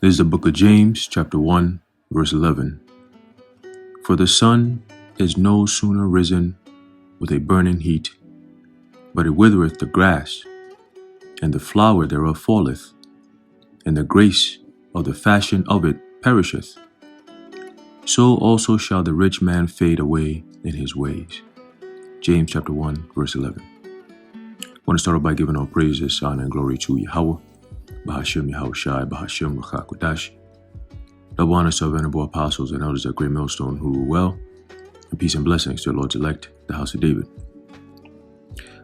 This is the book of James, chapter 1, verse 11. For the sun is no sooner risen with a burning heat, but it withereth the grass, and the flower thereof falleth, and the grace of the fashion of it perisheth. So also shall the rich man fade away in his ways. James chapter 1, verse 11. I want to start off by giving all praises, honor, and glory to Yahweh, Bahashem Yahushai, Bahashem Rachakodash. Double honors to our venerable apostles and elders at Great Millstone who rule well, and peace and blessings to the Lord's elect, the house of David.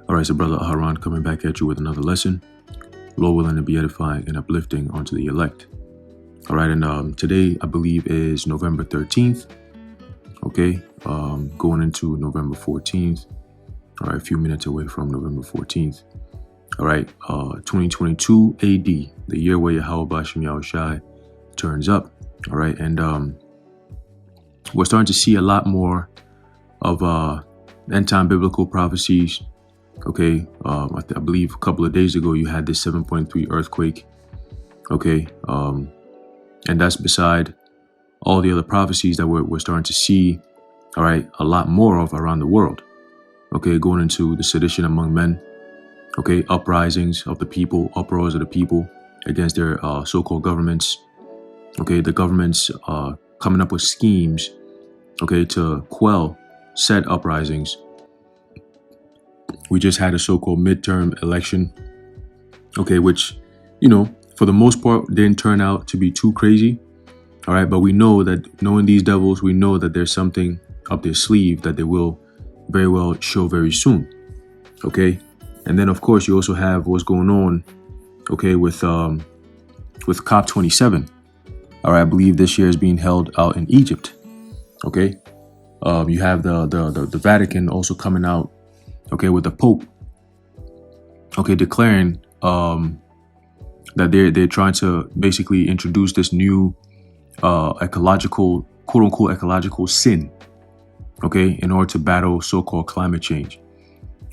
All right, so Brother Aharon coming back at you with another lesson. Lord willing to be edifying and uplifting unto the elect. All right, and today I believe is November 13th. Okay, going into November 14th. All right, a few minutes away from November 14th. All right, 2022 AD, the year where Yahweh Bashem Yahushai turns up. All right, and we're starting to see a lot more of end-time biblical prophecies. Okay, I believe a couple of days ago you had this 7.3 earthquake. Okay, and that's beside all the other prophecies that we're starting to see. All right, a lot more of around the world. Okay, going into the sedition among men. Okay, uprisings of the people, uproars of the people against their so-called governments. Okay, the governments coming up with schemes, okay, to quell said uprisings. We just had a so-called midterm election, okay, which, you know, for the most part didn't turn out to be too crazy. All right, but we know that, knowing these devils, we know that there's something up their sleeve that they will very well show very soon. Okay, and then of course you also have what's going on, okay, with COP27. All right, I believe this year is being held out in Egypt. Okay, you have the Vatican also coming out, okay, with the Pope, okay, declaring that they're trying to basically introduce this new ecological, quote unquote, ecological sin, okay, in order to battle so-called climate change.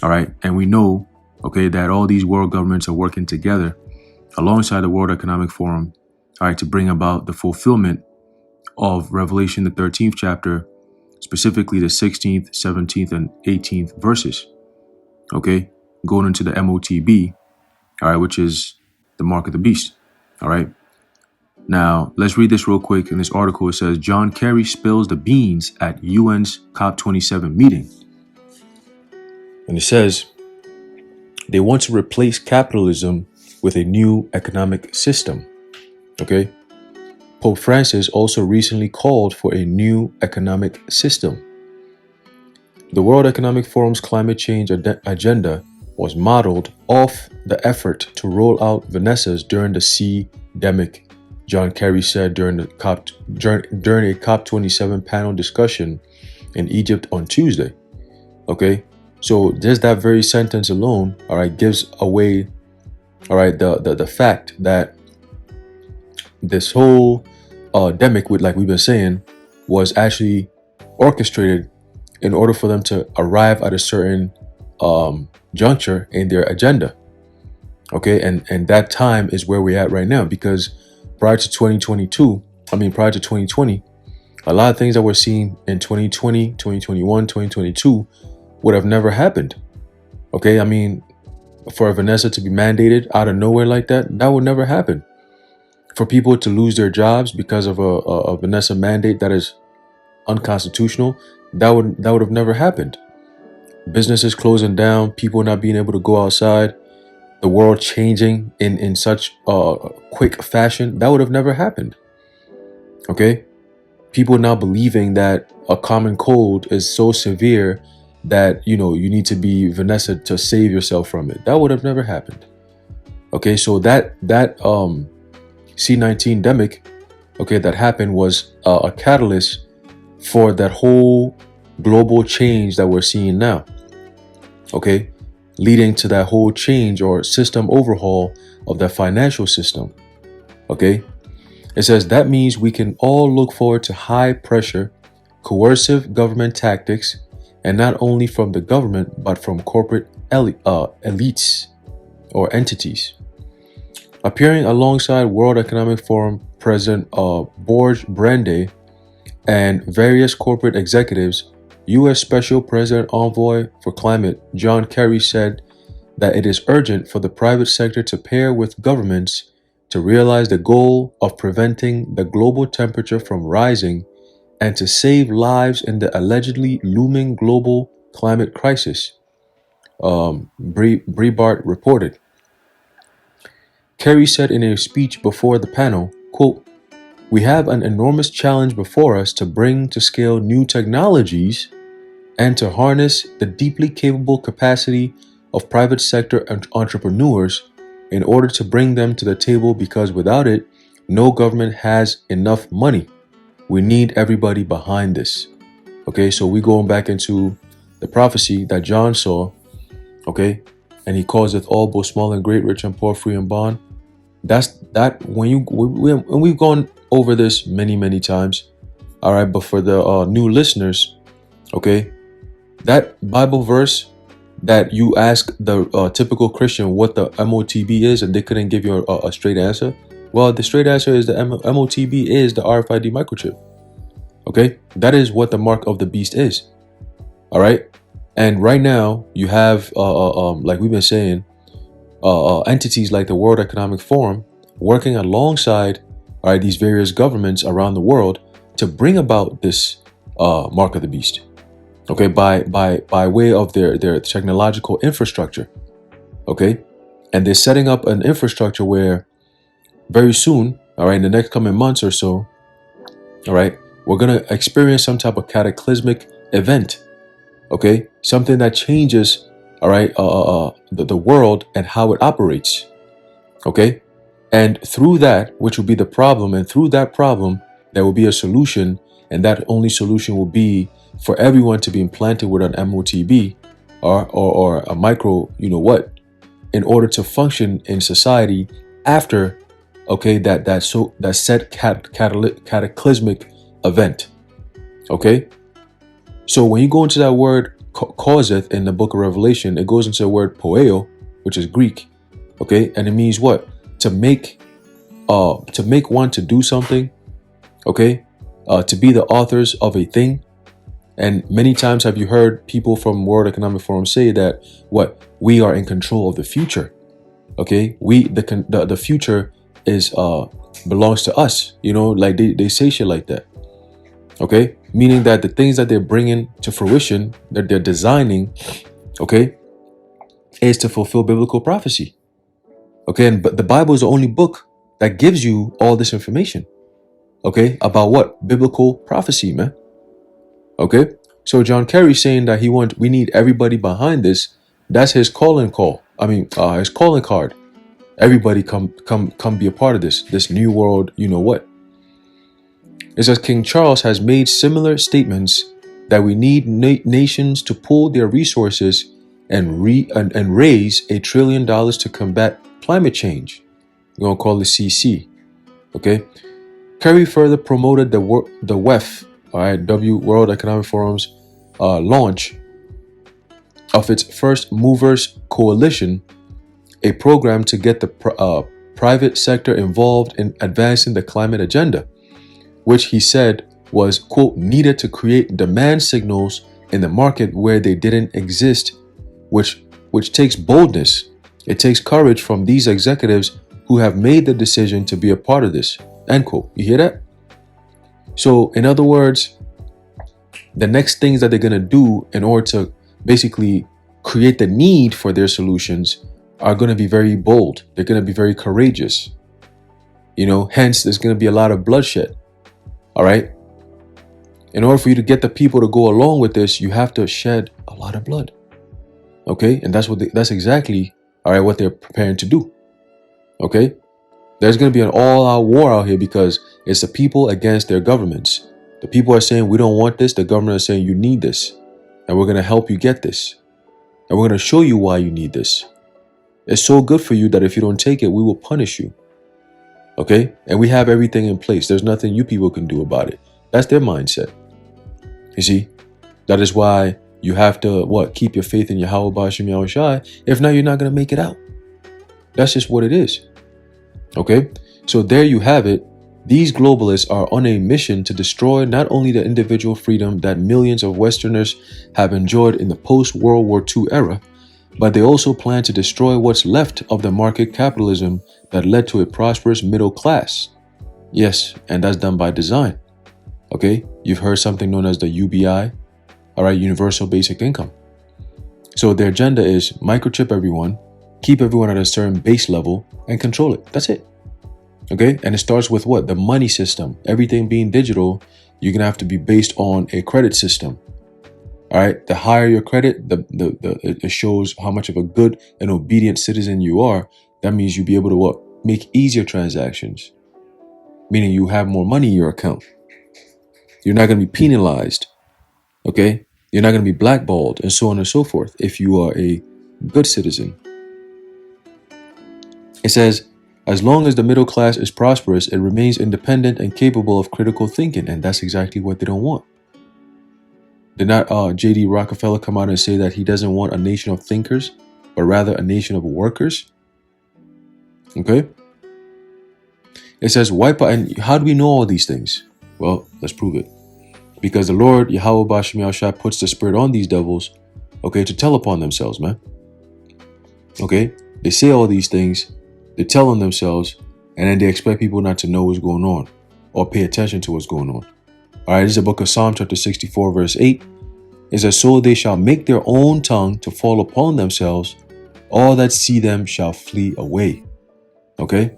All right, and we know, okay, that all these world governments are working together alongside the World Economic Forum, all right, to bring about the fulfillment of Revelation, the 13th chapter, specifically the 16th, 17th, and 18th verses. Okay, going into the MOTB, all right, which is the mark of the beast. All right. Now, let's read this real quick. In this article, it says, John Kerry spills the beans at UN's COP27 meeting. And it says, they want to replace capitalism with a new economic system. Okay. Pope Francis also recently called for a new economic system. The World Economic Forum's climate change agenda was modeled off the effort to roll out Vanessas during the sea-demic, John Kerry said during a COP27 panel discussion in Egypt on Tuesday. Okay, so just that very sentence alone, all right, gives away, all right, the fact that this whole demic, with, like we've been saying, was actually orchestrated in order for them to arrive at a certain juncture in their agenda. Okay, and that time is where we're at right now, because prior to 2020, a lot of things that we're seeing in 2020, 2021, 2022 would have never happened. Okay, I mean, for a Vanessa to be mandated out of nowhere like that, that would never happen. For people to lose their jobs because of a Vanessa mandate that is unconstitutional, that would have never happened. Businesses closing down, people not being able to go outside, the world changing in such quick fashion, that would have never happened. Okay, people now believing that a common cold is so severe that, you know, you need to be Vanessa to save yourself from it. That would have never happened. Okay, so that C-19 demic, okay, that happened was a catalyst for that whole global change that we're seeing now. Okay, leading to that whole change or system overhaul of the financial system. Okay, it says that means we can all look forward to high pressure, coercive government tactics, and not only from the government, but from corporate elites or entities. Appearing alongside World Economic Forum President Borge Brande and various corporate executives, U.S. Special President Envoy for Climate John Kerry said that it is urgent for the private sector to pair with governments to realize the goal of preventing the global temperature from rising and to save lives in the allegedly looming global climate crisis, Breitbart reported. Kerry said in a speech before the panel, quote, "We have an enormous challenge before us to bring to scale new technologies and to harness the deeply capable capacity of private sector entrepreneurs in order to bring them to the table, because without it, no government has enough money. We need everybody behind this." Okay, so we going back into the prophecy that John saw, okay, and he calls it all, both small and great, rich and poor, free and bond. That's that when we've gone over this many times, all right. But for the new listeners, okay, that Bible verse that you ask the typical Christian what the MOTB is, and they couldn't give you a straight answer. Well, the straight answer is the MOTB is the RFID microchip. Okay, that is what the mark of the beast is. All right, and right now you have like we've been saying, entities like the World Economic Forum working alongside, all right, these various governments around the world to bring about this mark of the beast. Okay, by way of their technological infrastructure. Okay, and they're setting up an infrastructure where very soon, all right, in the next coming months or so, all right, we're gonna experience some type of cataclysmic event. Okay, something that changes, all right, the world and how it operates. Okay, and through that, which will be the problem, and through that problem, there will be a solution, and that only solution will be for everyone to be implanted with an MOTB or a micro, you know what, in order to function in society after, okay, that set cataclysmic event. Okay, so when you go into that word causeth in the book of Revelation, it goes into the word poeo, which is Greek. Okay, and it means what? To make one to do something. Okay, to be the authors of a thing. And many times have you heard people from World Economic Forum say that what we are in control of the future. Okay, the future is belongs to us. You know, like they say shit like that. Okay, meaning that the things that they're bringing to fruition, that they're designing, okay, is to fulfill biblical prophecy. Okay, but the Bible is the only book that gives you all this information. Okay, about what? Biblical prophecy, man. Okay, so John Kerry saying that we need everybody behind this. That's his calling call. I mean, his calling card. Everybody come be a part of this new world. You know what? It says King Charles has made similar statements that we need nations to pool their resources and raise $1 trillion to combat climate change. We're gonna call it CC. Okay. Kerry further promoted the WEF, all right, World Economic Forum's launch of its First Movers Coalition, a program to get the private sector involved in advancing the climate agenda, which he said was, quote, needed to create demand signals in the market where they didn't exist, which takes boldness. It takes courage from these executives who have made the decision to be a part of this, end quote. You hear that? So in other words, the next things that they're going to do in order to basically create the need for their solutions are going to be very bold. They're going to be very courageous. You know, hence there's going to be a lot of bloodshed. All right. In order for you to get the people to go along with this, you have to shed a lot of blood. Okay. And that's exactly, all right, what they're preparing to do. Okay. There's going to be an all-out war out here because it's the people against their governments. The people are saying, we don't want this. The government is saying, you need this. And we're going to help you get this. And we're going to show you why you need this. It's so good for you that if you don't take it, we will punish you. Okay? And we have everything in place. There's nothing you people can do about it. That's their mindset. You see? That is why you have to, keep your faith in Yahweh Ba'Shem Yahushai. If not, you're not going to make it out. That's just what it is. Okay, so there you have it. These globalists are on a mission to destroy not only the individual freedom that millions of Westerners have enjoyed in the post-World War II era, but they also plan to destroy what's left of the market capitalism that led to a prosperous middle class. Yes, and that's done by design. Okay, you've heard something known as the UBI, all right, Universal Basic Income. So their agenda is microchip everyone, keep everyone at a certain base level, and control it. That's it. Okay, and it starts with what? The money system. Everything being digital, you're gonna have to be based on a credit system. All right, the higher your credit, it shows how much of a good and obedient citizen you are. That means you'll be able to what? Make easier transactions, meaning you have more money in your account. You're not gonna be penalized. Okay, you're not gonna be blackballed, and so on and so forth. If you are a good citizen, it says, as long as the middle class is prosperous, it remains independent and capable of critical thinking. And that's exactly what they don't want. Did not J.D. Rockefeller come out and say that he doesn't want a nation of thinkers, but rather a nation of workers? Okay. It says, wipe out. And how do we know all these things? Well, let's prove it. Because the Lord, Yahweh Bashim Yahushua, puts the spirit on these devils, okay, to tell upon themselves, man. Okay. They say all these things. They tell on themselves, and then they expect people not to know what's going on or pay attention to what's going on. All right, this is the book of Psalm chapter 64, verse 8. It says, so they shall make their own tongue to fall upon themselves. All that see them shall flee away. Okay,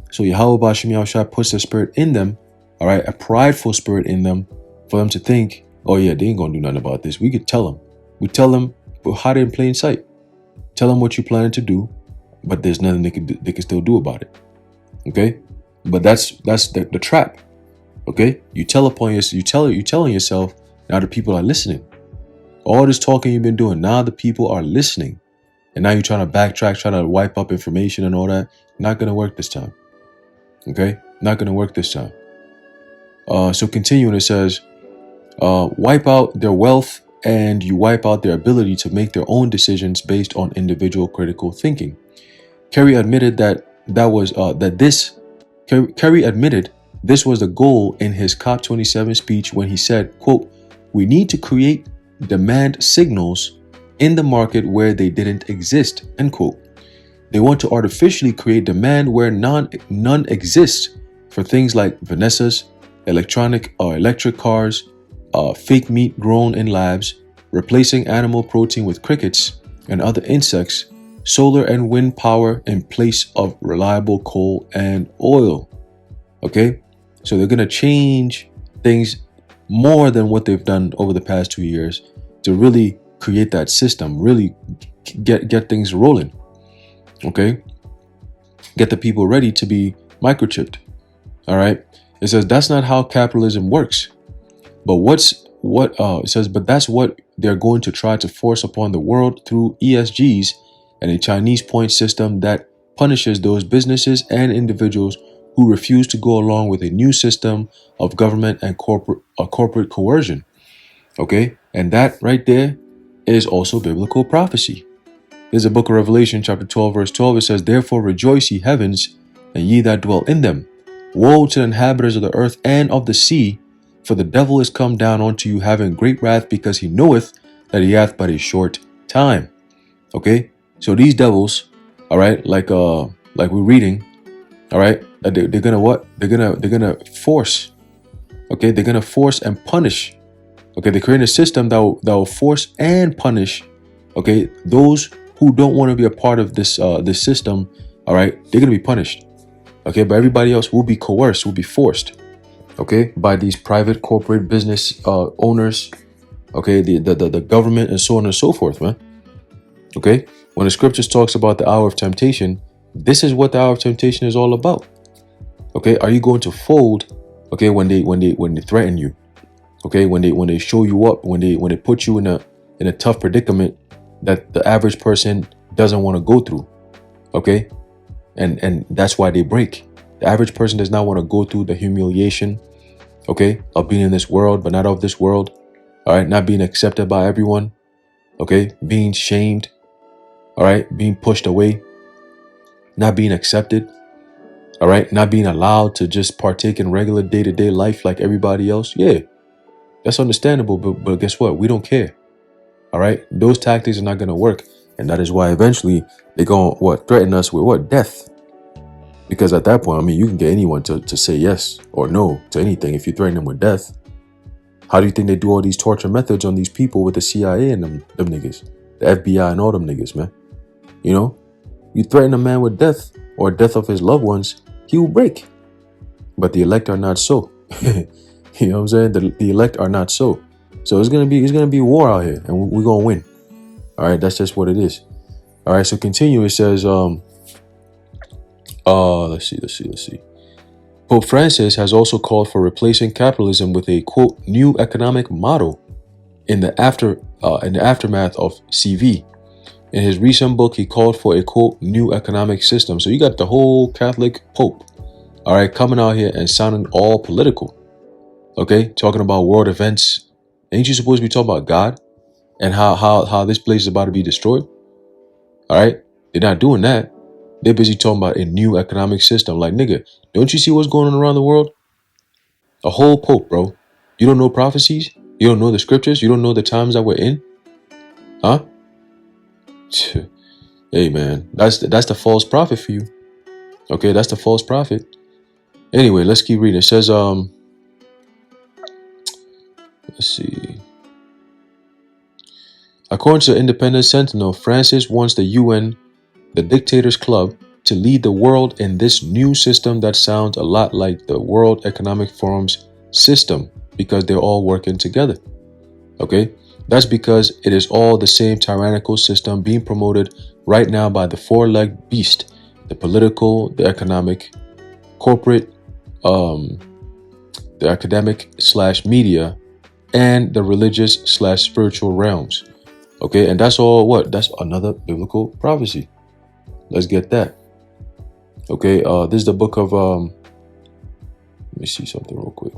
so Yahweh Bashim Yahushua puts the spirit in them, all right, a prideful spirit in them for them to think, oh yeah, they ain't gonna do nothing about this. We could tell them. We tell them, but hide it in plain sight. Tell them what you're planning to do. But there's nothing they can still do about it. Okay, but that's the trap. Okay, you telling yourself. Now the people are listening. All this talking you've been doing, now the people are listening, and now you're trying to backtrack, trying to wipe up information and all that. Not gonna work this time. Okay, not gonna work this time. So continuing, it says, wipe out their wealth, and you wipe out their ability to make their own decisions based on individual critical thinking. Kerry admitted Kerry admitted this was the goal in his COP27 speech when he said, quote, we need to create demand signals in the market where they didn't exist, end quote. They want to artificially create demand where none exists for things like Vanessa's, electric cars, fake meat grown in labs, replacing animal protein with crickets and other insects, solar and wind power in place of reliable coal and oil. Okay, so they're gonna change things more than what they've done over the past 2 years to really create that system, really get things rolling. Okay, get the people ready to be microchipped. All right, it says that's not how capitalism works. But it says, but that's what they're going to try to force upon the world through ESGs and a Chinese point system that punishes those businesses and individuals who refuse to go along with a new system of government and corporate coercion. Okay, and that right there is also biblical prophecy. There's a book of Revelation, chapter 12, verse 12. It says, therefore rejoice, ye heavens, and ye that dwell in them. Woe to the inhabitants of the earth and of the sea, for the devil is come down unto you, having great wrath, because he knoweth that he hath but a short time. Okay, so these devils, all right, like we're reading, all right, they're gonna what? They're gonna force. Okay, they're gonna force and punish. Okay, they're creating a system that will force and punish. Okay, those who don't want to be a part of this system, all right, they're gonna be punished. Okay, but everybody else will be coerced, will be forced. Okay, by these private corporate business owners. Okay, the government and so on and so forth, man. Okay, when the scriptures talks about the hour of temptation, this is what the hour of temptation is all about. Okay, are you going to fold? Okay, when they threaten you. Okay, when they show you up, when they put you in a tough predicament that the average person doesn't want to go through. Okay, and that's why they break. The average person does not want to go through the humiliation, okay, of being in this world, but not of this world. All right, not being accepted by everyone. Okay, being shamed. All right, being pushed away, not being accepted. All right. Not being allowed to just partake in regular day-to-day life like everybody else. Yeah, that's understandable. But guess what? We don't care. All right. Those tactics are not going to work. And that is why eventually they're going to threaten us with what? Death. Because at that point, I mean, you can get anyone to say yes or no to anything if you threaten them with death. How do you think they do all these torture methods on these people with the CIA and them niggas? The FBI and all them niggas, man. You know? You threaten a man with death or death of his loved ones, he will break. But the elect are not so. You know what I'm saying? The elect are not so. So it's gonna be war out here, and we're gonna win. All right, that's just what it is. All right, so continue. It says, let's see. Pope Francis has also called for replacing capitalism with a quote new economic model in the aftermath of CV. In his recent book, he called for a quote new economic system. So you got the whole Catholic Pope, all right, coming out here and sounding all political. Okay, talking about world events. Ain't you supposed to be talking about God and how this place is about to be destroyed? All right, they're not doing that. They're busy talking about a new economic system. Like, nigga, don't you see what's going on around the world? A whole pope, bro. You don't know prophecies? You don't know the scriptures? You don't know the times that we're in? Huh? Hey, man, that's the false prophet for you. Okay, that's the false prophet. Anyway, let's keep reading. It says, let's see. According to the Independent Sentinel, Francis wants the UN, the Dictators Club, to lead the world in this new system that sounds a lot like the World Economic Forum's system because they're all working together. Okay? That's because it is all the same tyrannical system being promoted right now by the four-legged beast, the political, the economic, corporate, the academic / media, and the religious / spiritual realms. Okay, and that's all what? That's another biblical prophecy. Let's get that. Okay, this is the book of let me see something real quick.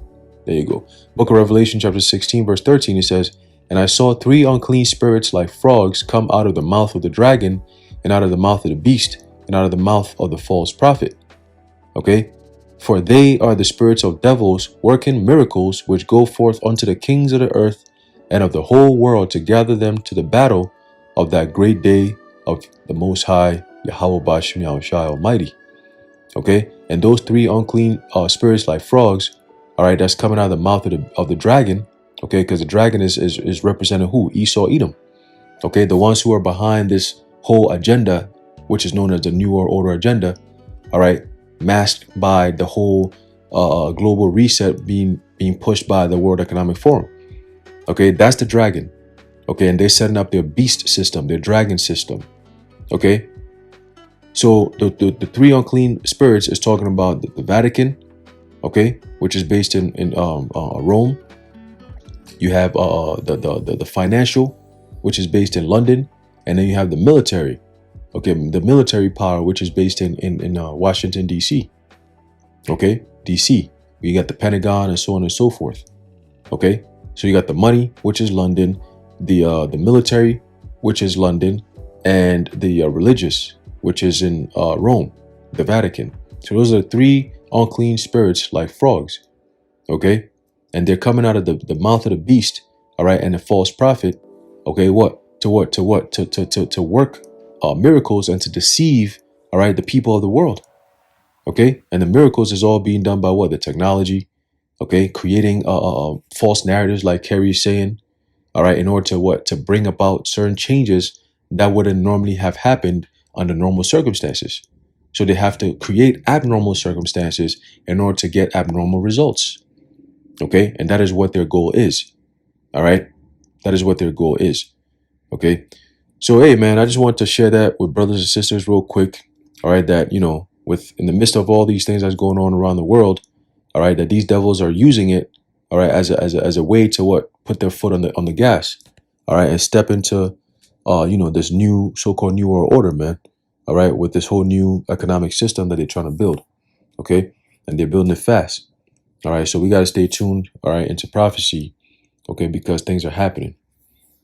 There you go. Book of Revelation, chapter 16, verse 13. It says, "And I saw 3 unclean spirits like frogs come out of the mouth of the dragon, and out of the mouth of the beast, and out of the mouth of the false prophet." Okay, for they are the spirits of devils working miracles, which go forth unto the kings of the earth and of the whole world to gather them to the battle of that great day of the Most High Yahweh Bashim Yahushai Almighty. Okay, and those 3 unclean spirits like frogs, all right, that's coming out of the mouth of the dragon. Okay, because the dragon is representing who? Esau, Edom. Okay, the ones who are behind this whole agenda, which is known as the New World Order agenda. All right, masked by the whole global reset being pushed by the World Economic Forum. Okay, that's the dragon. Okay, and they're setting up their beast system, their dragon system. Okay, so the 3 unclean spirits is talking about the Vatican, okay, which is based in Rome. You have the financial, which is based in London, and then you have the military, okay, the military power, which is based in Washington D.C. Okay, D.C. You got the Pentagon and so on and so forth. Okay, so you got the money, which is London, the military, which is London, and the religious, which is in Rome, the Vatican. So those are 3 unclean spirits like frogs. Okay, and they're coming out of the mouth of the beast. All right, and the false prophet. Okay, to work miracles and to deceive. All right, the people of the world. Okay, and the miracles is all being done by what? The technology. Okay, creating false narratives like Kerry is saying. All right, in order to bring about certain changes that wouldn't normally have happened under normal circumstances. So they have to create abnormal circumstances in order to get abnormal results. Okay, and that is what their goal is. All right, that is what their goal is. Okay, so hey man, I just want to share that with brothers and sisters real quick. All right, that with in the midst of all these things that's going on around the world, all right, that these devils are using it, all right, as a way to put their foot on the gas, all right, and step into this new so-called new world order, man. All right, with this whole new economic system that they're trying to build. Okay, and they're building it fast. All right, so we got to stay tuned, all right, into prophecy, okay, because things are happening.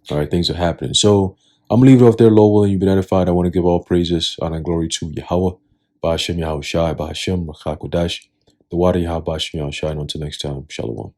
All right, things are happening. So I'm going to leave it off there, Lord willing, you've been edified. I want to give all praises, honor, and glory to Yahweh, Ba'ashem Yahushai, Ba'ashem Rachakodash, the water Yahweh Ba'ashem Yahushai, and until next time, Shalom.